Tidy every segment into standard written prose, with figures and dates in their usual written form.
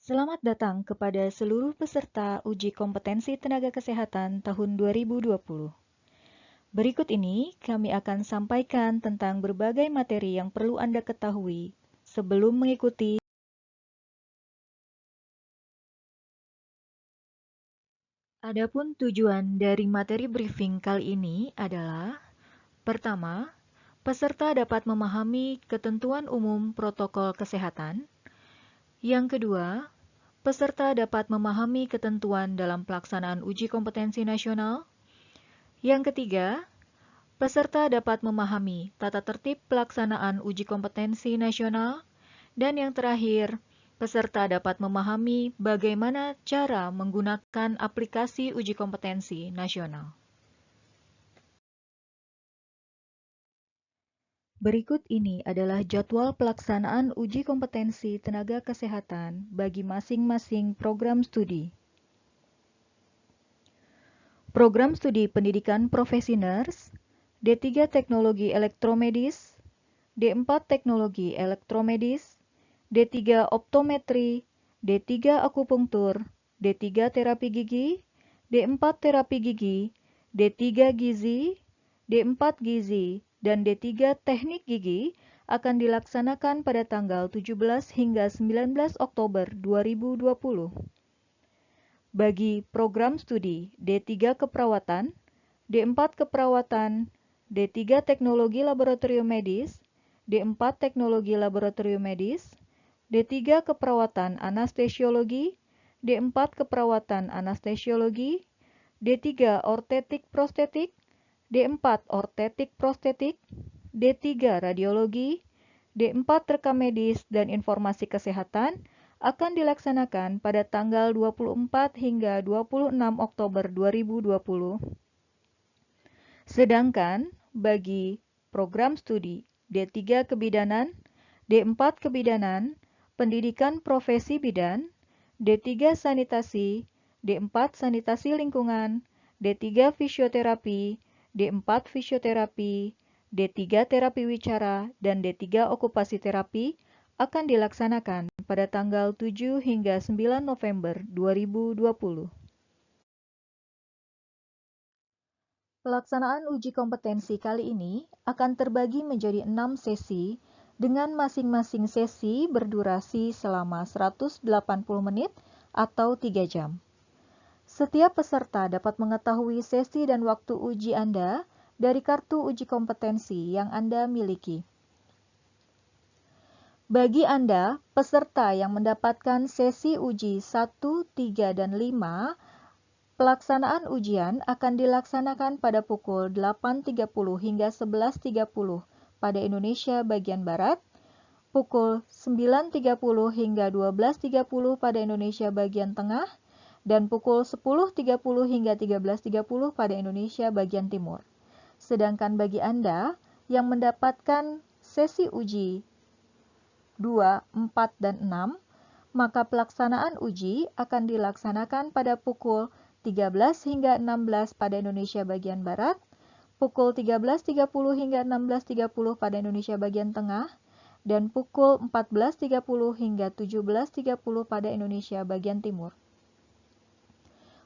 Selamat datang kepada seluruh peserta uji kompetensi tenaga kesehatan tahun 2020. Berikut ini kami akan sampaikan tentang berbagai materi yang perlu Anda ketahui sebelum mengikuti. Adapun tujuan dari materi briefing kali ini adalah: pertama, peserta dapat memahami ketentuan umum protokol kesehatan. Yang kedua, peserta dapat memahami ketentuan dalam pelaksanaan uji kompetensi nasional. Yang ketiga, peserta dapat memahami tata tertib pelaksanaan uji kompetensi nasional. Dan yang terakhir, peserta dapat memahami bagaimana cara menggunakan aplikasi uji kompetensi nasional. Berikut ini adalah jadwal pelaksanaan uji kompetensi tenaga kesehatan bagi masing-masing program studi. Program Studi Pendidikan Profesi Nurse, D3 Teknologi Elektromedis, D4 Teknologi Elektromedis, D3 Optometri, D3 Akupunktur, D3 Terapi Gigi, D4 Terapi Gigi, D3 Gizi, D4 Gizi, dan D3 Teknik Gigi akan dilaksanakan pada tanggal 17 hingga 19 Oktober 2020. Bagi program studi D3 Keperawatan, D4 Keperawatan, D3 Teknologi Laboratorium Medis, D4 Teknologi Laboratorium Medis, D3 Keperawatan Anestesiologi, D4 Keperawatan Anestesiologi, D3 Ortetik Prostetik, D4 Ortetik Prostetik, D3 Radiologi, D4 Rekam Medis dan Informasi Kesehatan akan dilaksanakan pada tanggal 24 hingga 26 Oktober 2020. Sedangkan bagi program studi D3 Kebidanan, D4 Kebidanan, Pendidikan Profesi Bidan, D3 Sanitasi, D4 Sanitasi Lingkungan, D3 Fisioterapi, D4 Fisioterapi, D3 Terapi Wicara, dan D3 Okupasi Terapi akan dilaksanakan pada tanggal 7 hingga 9 November 2020. Pelaksanaan uji kompetensi kali ini akan terbagi menjadi 6 sesi dengan masing-masing sesi berdurasi selama 180 menit atau 3 jam. Setiap peserta dapat mengetahui sesi dan waktu uji Anda dari kartu uji kompetensi yang Anda miliki. Bagi Anda, peserta yang mendapatkan sesi uji 1, 3, dan 5, pelaksanaan ujian akan dilaksanakan pada pukul 8.30 hingga 11.30 pada Indonesia bagian Barat, pukul 9.30 hingga 12.30 pada Indonesia bagian Tengah, dan pukul 10.30 hingga 13.30 pada Indonesia bagian Timur. Sedangkan bagi Anda yang mendapatkan sesi uji 2, 4, dan 6, maka pelaksanaan uji akan dilaksanakan pada pukul 13 hingga 16 pada Indonesia bagian Barat, pukul 13.30 hingga 16.30 pada Indonesia bagian Tengah, dan pukul 14.30 hingga 17.30 pada Indonesia bagian Timur.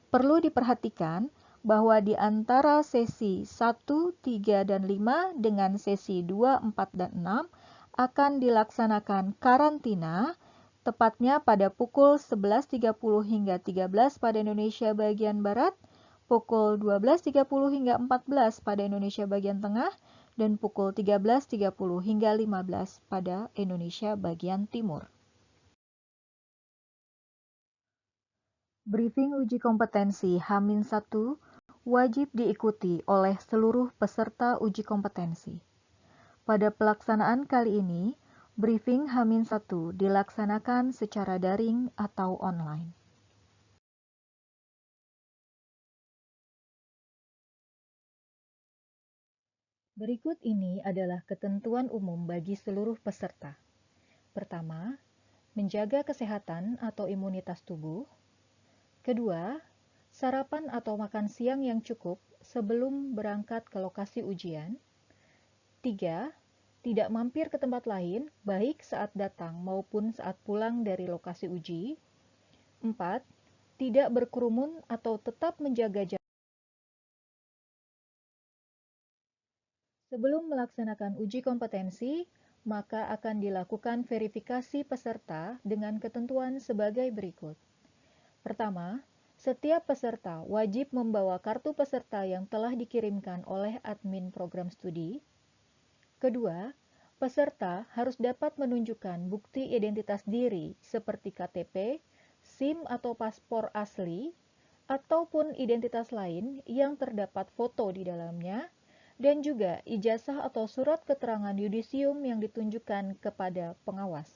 Perlu diperhatikan bahwa di antara sesi 1, 3, dan 5 dengan sesi 2, 4, dan 6 akan dilaksanakan karantina, tepatnya pada pukul 11.30 hingga 13 pada Indonesia bagian Barat, pukul 12.30 hingga 14 pada Indonesia bagian Tengah, dan pukul 13.30 hingga 15 pada Indonesia bagian Timur. Briefing uji kompetensi H-1 wajib diikuti oleh seluruh peserta uji kompetensi. Pada pelaksanaan kali ini, briefing H-1 dilaksanakan secara daring atau online. Berikut ini adalah ketentuan umum bagi seluruh peserta. Pertama, menjaga kesehatan atau imunitas tubuh. Kedua, sarapan atau makan siang yang cukup sebelum berangkat ke lokasi ujian. 3. Tidak mampir ke tempat lain, baik saat datang maupun saat pulang dari lokasi uji. 4. Tidak berkerumun atau tetap menjaga jarak. Sebelum melaksanakan uji kompetensi, maka akan dilakukan verifikasi peserta dengan ketentuan sebagai berikut. Pertama, setiap peserta wajib membawa kartu peserta yang telah dikirimkan oleh admin program studi. Kedua, peserta harus dapat menunjukkan bukti identitas diri seperti KTP, SIM atau paspor asli, ataupun identitas lain yang terdapat foto di dalamnya, dan juga ijazah atau surat keterangan yudisium yang ditunjukkan kepada pengawas.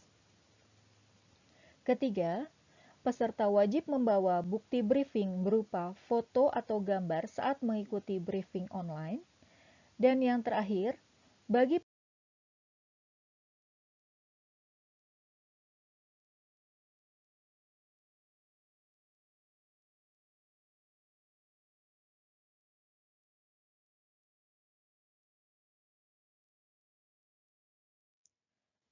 Ketiga, peserta wajib membawa bukti briefing berupa foto atau gambar saat mengikuti briefing online. Dan yang terakhir, bagi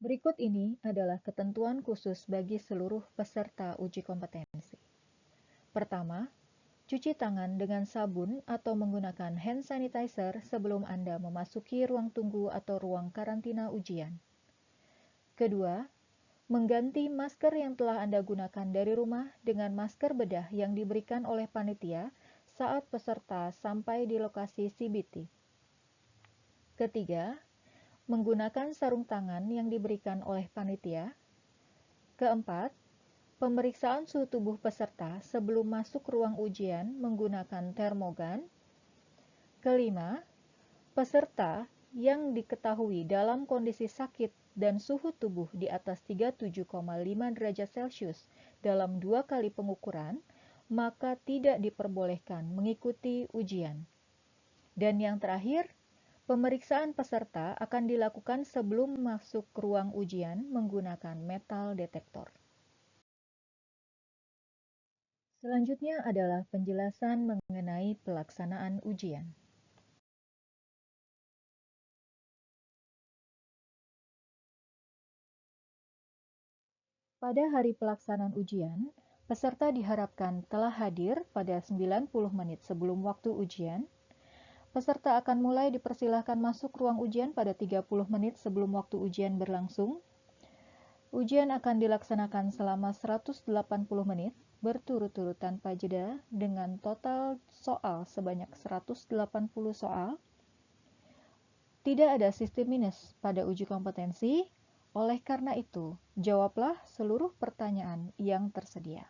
berikut ini adalah ketentuan khusus bagi seluruh peserta uji kompetensi. Pertama, cuci tangan dengan sabun atau menggunakan hand sanitizer sebelum Anda memasuki ruang tunggu atau ruang karantina ujian. Kedua, mengganti masker yang telah Anda gunakan dari rumah dengan masker bedah yang diberikan oleh panitia saat peserta sampai di lokasi CBT. Ketiga, menggunakan sarung tangan yang diberikan oleh panitia. Keempat, pemeriksaan suhu tubuh peserta sebelum masuk ruang ujian menggunakan termogan. Kelima, peserta yang diketahui dalam kondisi sakit dan suhu tubuh di atas 37,5 derajat Celcius dalam 2 kali pengukuran, maka tidak diperbolehkan mengikuti ujian. Dan yang terakhir, pemeriksaan peserta akan dilakukan sebelum masuk ruang ujian menggunakan metal detektor. Selanjutnya adalah penjelasan mengenai pelaksanaan ujian. Pada hari pelaksanaan ujian, peserta diharapkan telah hadir pada 90 menit sebelum waktu ujian. Peserta akan mulai dipersilahkan masuk ruang ujian pada 30 menit sebelum waktu ujian berlangsung. Ujian akan dilaksanakan selama 180 menit berturut-turut tanpa jeda dengan total soal sebanyak 180 soal. Tidak ada sistem minus pada uji kompetensi, oleh karena itu, jawablah seluruh pertanyaan yang tersedia.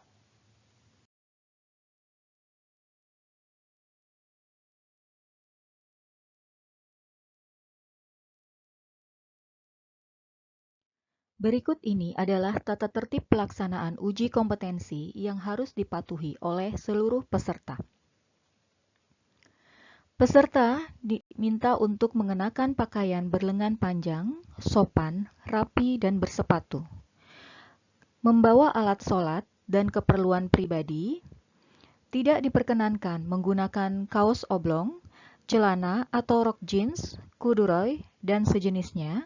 Berikut ini adalah tata tertib pelaksanaan uji kompetensi yang harus dipatuhi oleh seluruh peserta. Peserta diminta untuk mengenakan pakaian berlengan panjang, sopan, rapi, dan bersepatu. Membawa alat sholat dan keperluan pribadi. Tidak diperkenankan menggunakan kaos oblong, celana atau rok jeans, corduroy, dan sejenisnya.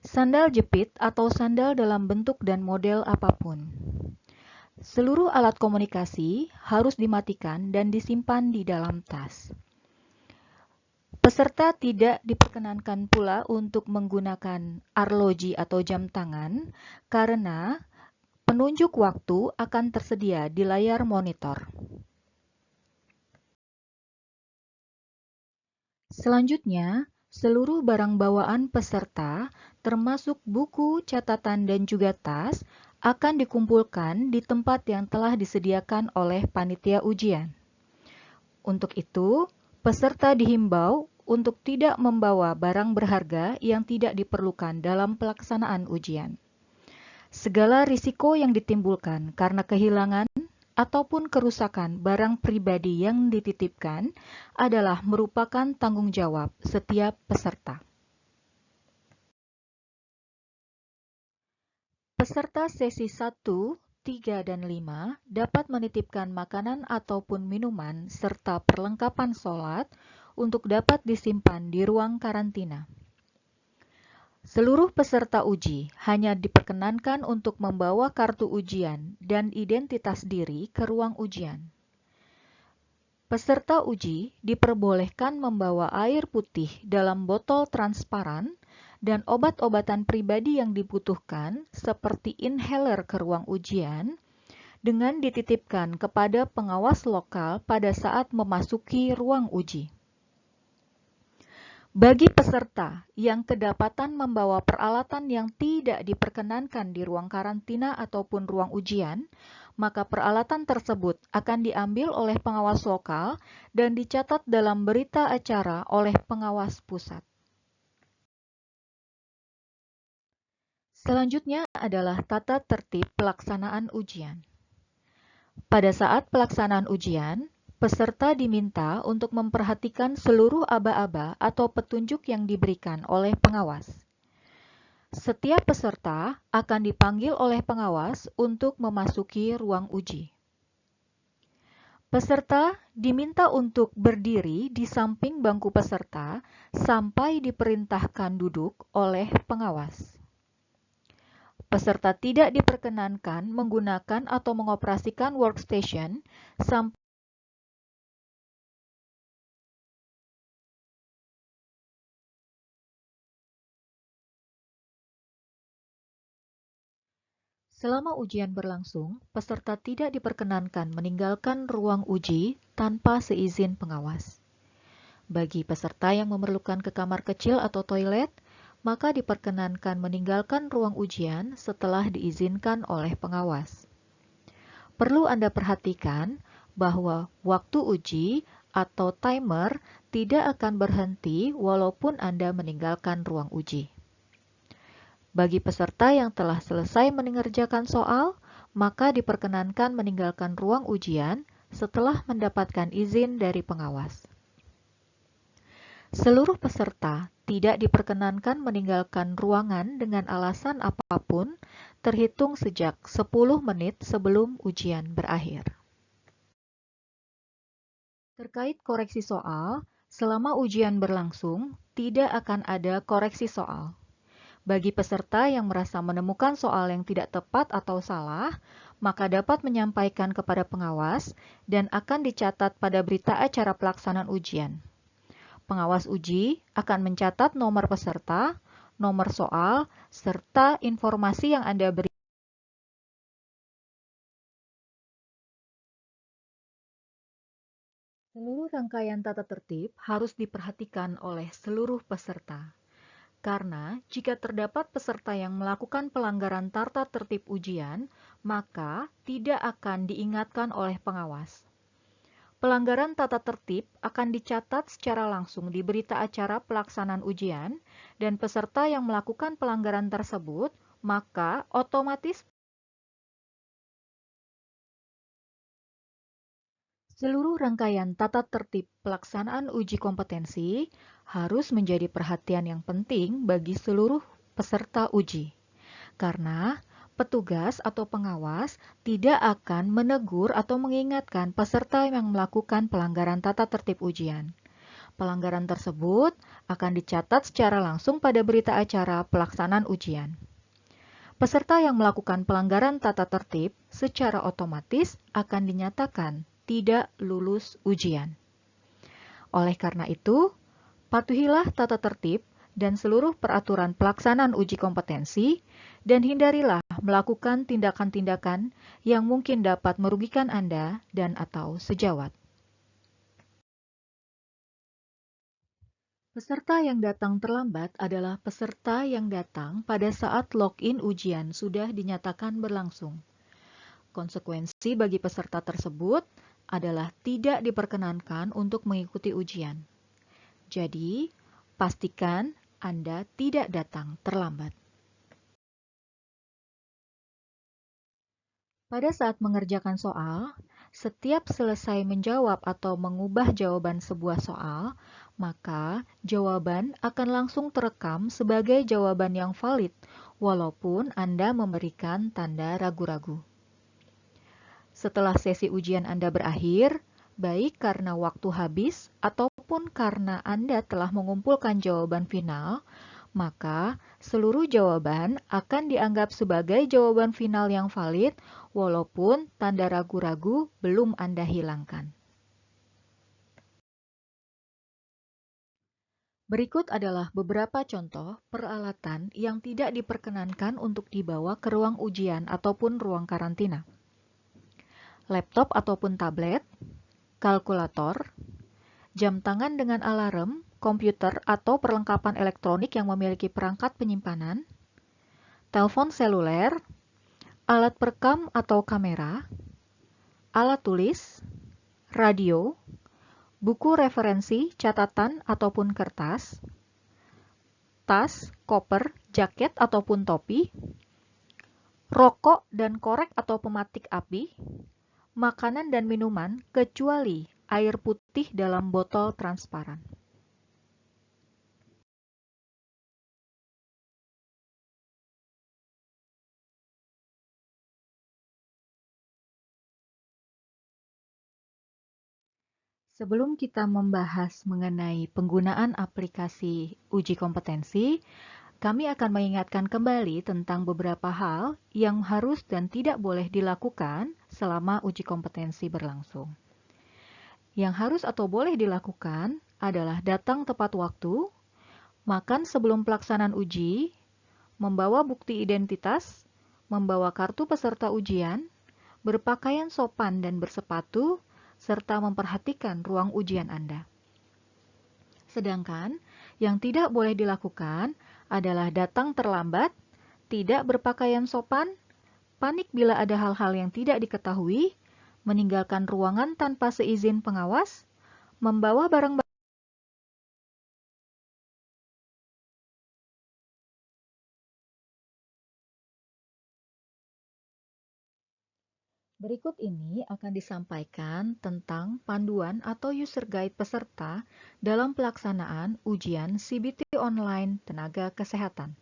Sandal jepit atau sandal dalam bentuk dan model apapun. Seluruh alat komunikasi harus dimatikan dan disimpan di dalam tas. Peserta tidak diperkenankan pula untuk menggunakan arloji atau jam tangan karena penunjuk waktu akan tersedia di layar monitor. Selanjutnya, seluruh barang bawaan peserta, termasuk buku, catatan, dan juga tas, akan dikumpulkan di tempat yang telah disediakan oleh panitia ujian. Untuk itu, peserta dihimbau untuk tidak membawa barang berharga yang tidak diperlukan dalam pelaksanaan ujian. Segala risiko yang ditimbulkan karena kehilangan ataupun kerusakan barang pribadi yang dititipkan adalah merupakan tanggung jawab setiap peserta. Peserta sesi 1, 3, dan 5 dapat menitipkan makanan ataupun minuman serta perlengkapan sholat untuk dapat disimpan di ruang karantina. Seluruh peserta uji hanya diperkenankan untuk membawa kartu ujian dan identitas diri ke ruang ujian. Peserta uji diperbolehkan membawa air putih dalam botol transparan dan obat-obatan pribadi yang dibutuhkan seperti inhaler ke ruang ujian dengan dititipkan kepada pengawas lokal pada saat memasuki ruang uji. Bagi peserta yang kedapatan membawa peralatan yang tidak diperkenankan di ruang karantina ataupun ruang ujian, maka peralatan tersebut akan diambil oleh pengawas lokal dan dicatat dalam berita acara oleh pengawas pusat. Selanjutnya adalah tata tertib pelaksanaan ujian. Pada saat pelaksanaan ujian, peserta diminta untuk memperhatikan seluruh aba-aba atau petunjuk yang diberikan oleh pengawas. Setiap peserta akan dipanggil oleh pengawas untuk memasuki ruang uji. Peserta diminta untuk berdiri di samping bangku peserta sampai diperintahkan duduk oleh pengawas. Peserta tidak diperkenankan menggunakan atau mengoperasikan workstation sampai selama ujian berlangsung, peserta tidak diperkenankan meninggalkan ruang uji tanpa seizin pengawas. Bagi peserta yang memerlukan ke kamar kecil atau toilet, maka diperkenankan meninggalkan ruang ujian setelah diizinkan oleh pengawas. Perlu Anda perhatikan bahwa waktu uji atau timer tidak akan berhenti walaupun Anda meninggalkan ruang uji. Bagi peserta yang telah selesai mengerjakan soal, maka diperkenankan meninggalkan ruang ujian setelah mendapatkan izin dari pengawas. Seluruh peserta tidak diperkenankan meninggalkan ruangan dengan alasan apapun terhitung sejak 10 menit sebelum ujian berakhir. Terkait koreksi soal, selama ujian berlangsung, tidak akan ada koreksi soal. Bagi peserta yang merasa menemukan soal yang tidak tepat atau salah, maka dapat menyampaikan kepada pengawas dan akan dicatat pada berita acara pelaksanaan ujian. Pengawas uji akan mencatat nomor peserta, nomor soal, serta informasi yang Anda beri. Seluruh rangkaian tata tertib harus diperhatikan oleh seluruh peserta. Karena jika terdapat peserta yang melakukan pelanggaran tata tertib ujian, maka tidak akan diingatkan oleh pengawas. Pelanggaran tata tertib akan dicatat secara langsung di berita acara pelaksanaan ujian, dan peserta yang melakukan pelanggaran tersebut, maka otomatis seluruh rangkaian tata tertib pelaksanaan uji kompetensi harus menjadi perhatian yang penting bagi seluruh peserta uji. Karena petugas atau pengawas tidak akan menegur atau mengingatkan peserta yang melakukan pelanggaran tata tertib ujian. Pelanggaran tersebut akan dicatat secara langsung pada berita acara pelaksanaan ujian. Peserta yang melakukan pelanggaran tata tertib secara otomatis akan dinyatakan tidak lulus ujian. Oleh karena itu, patuhilah tata tertib dan seluruh peraturan pelaksanaan uji kompetensi, dan hindarilah melakukan tindakan-tindakan yang mungkin dapat merugikan Anda dan atau sejawat. Peserta yang datang terlambat adalah peserta yang datang pada saat login ujian sudah dinyatakan berlangsung. Konsekuensi bagi peserta tersebut adalah tidak diperkenankan untuk mengikuti ujian. Jadi, pastikan Anda tidak datang terlambat. Pada saat mengerjakan soal, setiap selesai menjawab atau mengubah jawaban sebuah soal, maka jawaban akan langsung terekam sebagai jawaban yang valid, walaupun Anda memberikan tanda ragu-ragu. Setelah sesi ujian Anda berakhir, baik karena waktu habis ataupun karena Anda telah mengumpulkan jawaban final, maka seluruh jawaban akan dianggap sebagai jawaban final yang valid walaupun tanda ragu-ragu belum Anda hilangkan. Berikut adalah beberapa contoh peralatan yang tidak diperkenankan untuk dibawa ke ruang ujian ataupun ruang karantina. Laptop ataupun tablet, kalkulator, jam tangan dengan alarm, komputer atau perlengkapan elektronik yang memiliki perangkat penyimpanan, telepon seluler, alat perekam atau kamera, alat tulis, radio, buku referensi, catatan ataupun kertas, tas, koper, jaket ataupun topi, rokok dan korek atau pematik api, makanan dan minuman kecuali air putih dalam botol transparan. Sebelum kita membahas mengenai penggunaan aplikasi uji kompetensi, kami akan mengingatkan kembali tentang beberapa hal yang harus dan tidak boleh dilakukan selama uji kompetensi berlangsung. Yang harus atau boleh dilakukan adalah datang tepat waktu, makan sebelum pelaksanaan uji, membawa bukti identitas, membawa kartu peserta ujian, berpakaian sopan dan bersepatu, serta memperhatikan ruang ujian Anda. Sedangkan yang tidak boleh dilakukan adalah datang terlambat, tidak berpakaian sopan, panik bila ada hal-hal yang tidak diketahui, meninggalkan ruangan tanpa seizin pengawas, membawa barang. Berikut ini akan disampaikan tentang panduan atau user guide peserta dalam pelaksanaan ujian CBT online tenaga kesehatan.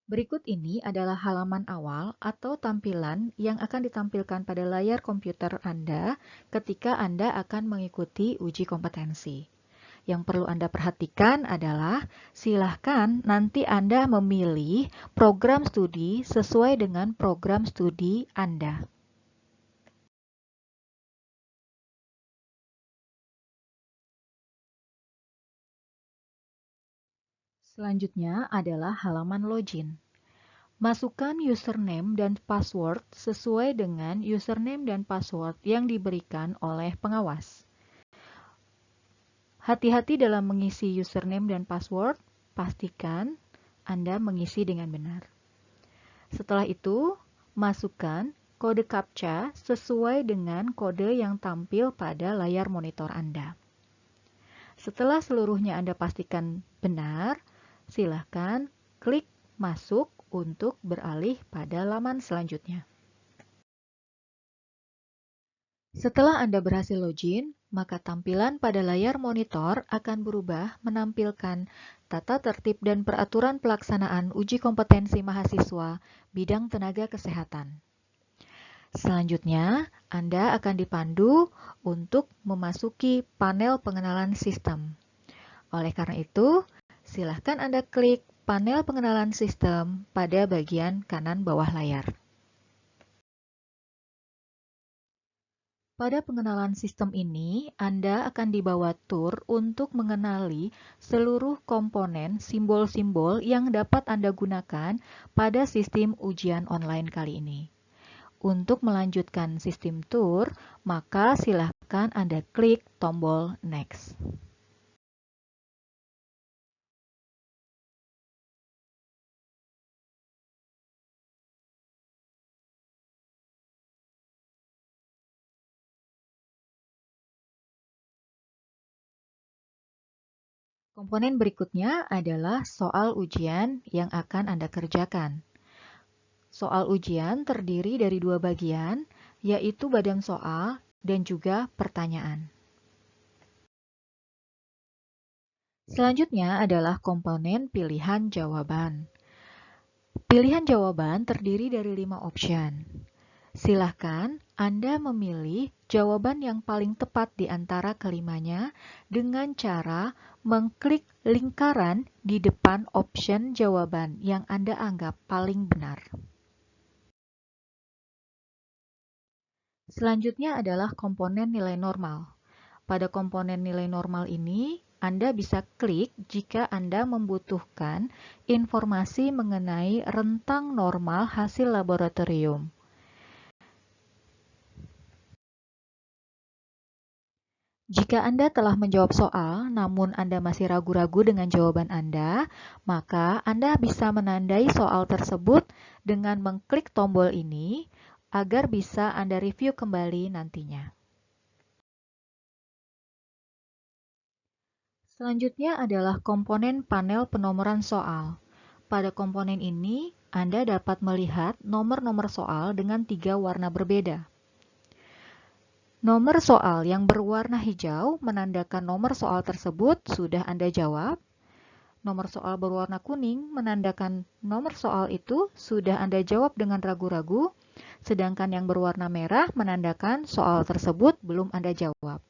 Berikut ini adalah halaman awal atau tampilan yang akan ditampilkan pada layar komputer Anda ketika Anda akan mengikuti uji kompetensi. Yang perlu Anda perhatikan adalah silahkan nanti Anda memilih program studi sesuai dengan program studi Anda. Selanjutnya adalah halaman login. Masukkan username dan password sesuai dengan username dan password yang diberikan oleh pengawas. Hati-hati dalam mengisi username dan password, pastikan Anda mengisi dengan benar. Setelah itu, masukkan kode CAPTCHA sesuai dengan kode yang tampil pada layar monitor Anda. Setelah seluruhnya Anda pastikan benar, silakan klik masuk untuk beralih pada laman selanjutnya. Setelah Anda berhasil login, maka tampilan pada layar monitor akan berubah menampilkan tata tertib dan peraturan pelaksanaan uji kompetensi mahasiswa bidang tenaga kesehatan. Selanjutnya, Anda akan dipandu untuk memasuki panel pengenalan sistem. Oleh karena itu, silakan Anda klik panel pengenalan sistem pada bagian kanan bawah layar. Pada pengenalan sistem ini, Anda akan dibawa tur untuk mengenali seluruh komponen simbol-simbol yang dapat Anda gunakan pada sistem ujian online kali ini. Untuk melanjutkan sistem tur, maka silakan Anda klik tombol Next. Komponen berikutnya adalah soal ujian yang akan Anda kerjakan. Soal ujian terdiri dari dua bagian, yaitu badan soal dan juga pertanyaan. Selanjutnya adalah komponen pilihan jawaban. Pilihan jawaban terdiri dari 5 option. Silahkan Anda memilih jawaban yang paling tepat di antara kelimanya dengan cara mengklik lingkaran di depan option jawaban yang Anda anggap paling benar. Selanjutnya adalah komponen nilai normal. Pada komponen nilai normal ini, Anda bisa klik jika Anda membutuhkan informasi mengenai rentang normal hasil laboratorium. Jika Anda telah menjawab soal, namun Anda masih ragu-ragu dengan jawaban Anda, maka Anda bisa menandai soal tersebut dengan mengklik tombol ini agar bisa Anda review kembali nantinya. Selanjutnya adalah komponen panel penomoran soal. Pada komponen ini, Anda dapat melihat nomor-nomor soal dengan 3 warna berbeda. Nomor soal yang berwarna hijau menandakan nomor soal tersebut sudah Anda jawab. Nomor soal berwarna kuning menandakan nomor soal itu sudah Anda jawab dengan ragu-ragu, sedangkan yang berwarna merah menandakan soal tersebut belum Anda jawab.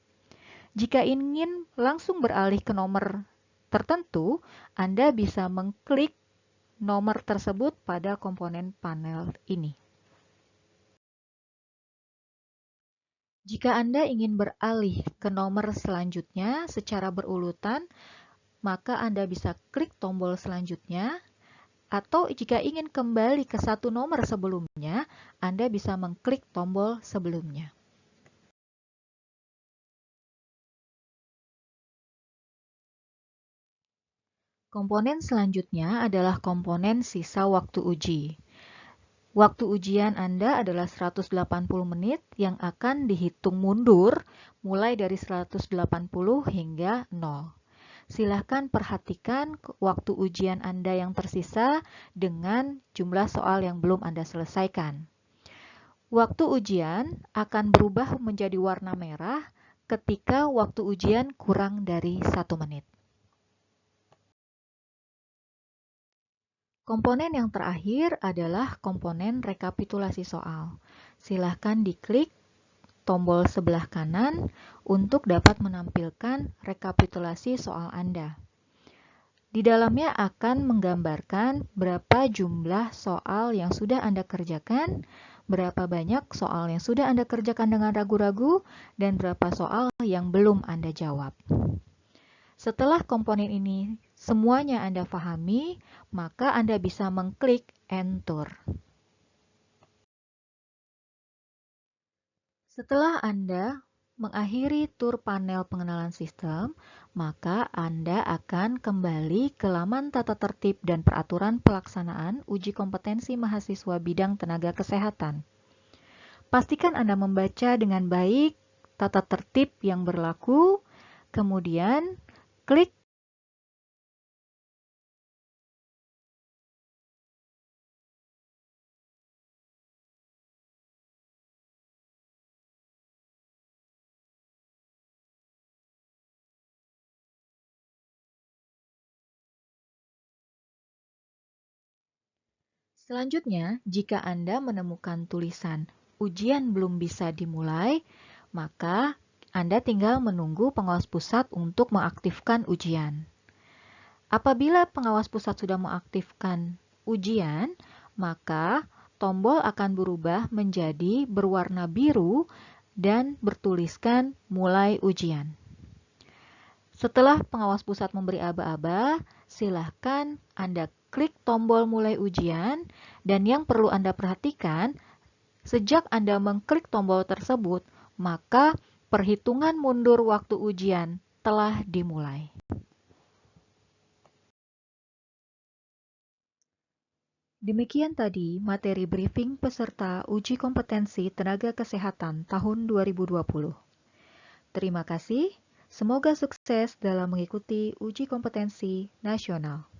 Jika ingin langsung beralih ke nomor tertentu, Anda bisa mengklik nomor tersebut pada komponen panel ini. Jika Anda ingin beralih ke nomor selanjutnya secara berurutan, maka Anda bisa klik tombol selanjutnya, atau jika ingin kembali ke satu nomor sebelumnya, Anda bisa mengklik tombol sebelumnya. Komponen selanjutnya adalah komponen sisa waktu uji. Waktu ujian Anda adalah 180 menit yang akan dihitung mundur mulai dari 180 hingga 0. Silahkan perhatikan waktu ujian Anda yang tersisa dengan jumlah soal yang belum Anda selesaikan. Waktu ujian akan berubah menjadi warna merah ketika waktu ujian kurang dari 1 menit. Komponen yang terakhir adalah komponen rekapitulasi soal. Silahkan diklik tombol sebelah kanan untuk dapat menampilkan rekapitulasi soal Anda. Di dalamnya akan menggambarkan berapa jumlah soal yang sudah Anda kerjakan, berapa banyak soal yang sudah Anda kerjakan dengan ragu-ragu, dan berapa soal yang belum Anda jawab. Setelah komponen ini semuanya Anda pahami, maka Anda bisa mengklik Enter. Setelah Anda mengakhiri tur panel pengenalan sistem, maka Anda akan kembali ke laman tata tertib dan peraturan pelaksanaan uji kompetensi mahasiswa bidang tenaga kesehatan. Pastikan Anda membaca dengan baik tata tertib yang berlaku, kemudian klik Selanjutnya, jika Anda menemukan tulisan ujian belum bisa dimulai, maka Anda tinggal menunggu pengawas pusat untuk mengaktifkan ujian. Apabila pengawas pusat sudah mengaktifkan ujian, maka tombol akan berubah menjadi berwarna biru dan bertuliskan mulai ujian. Setelah pengawas pusat memberi aba-aba, silahkan Anda klik tombol mulai ujian, dan yang perlu Anda perhatikan, sejak Anda mengklik tombol tersebut, maka perhitungan mundur waktu ujian telah dimulai. Demikian tadi materi briefing peserta uji kompetensi tenaga kesehatan tahun 2020. Terima kasih. Semoga sukses dalam mengikuti uji kompetensi nasional.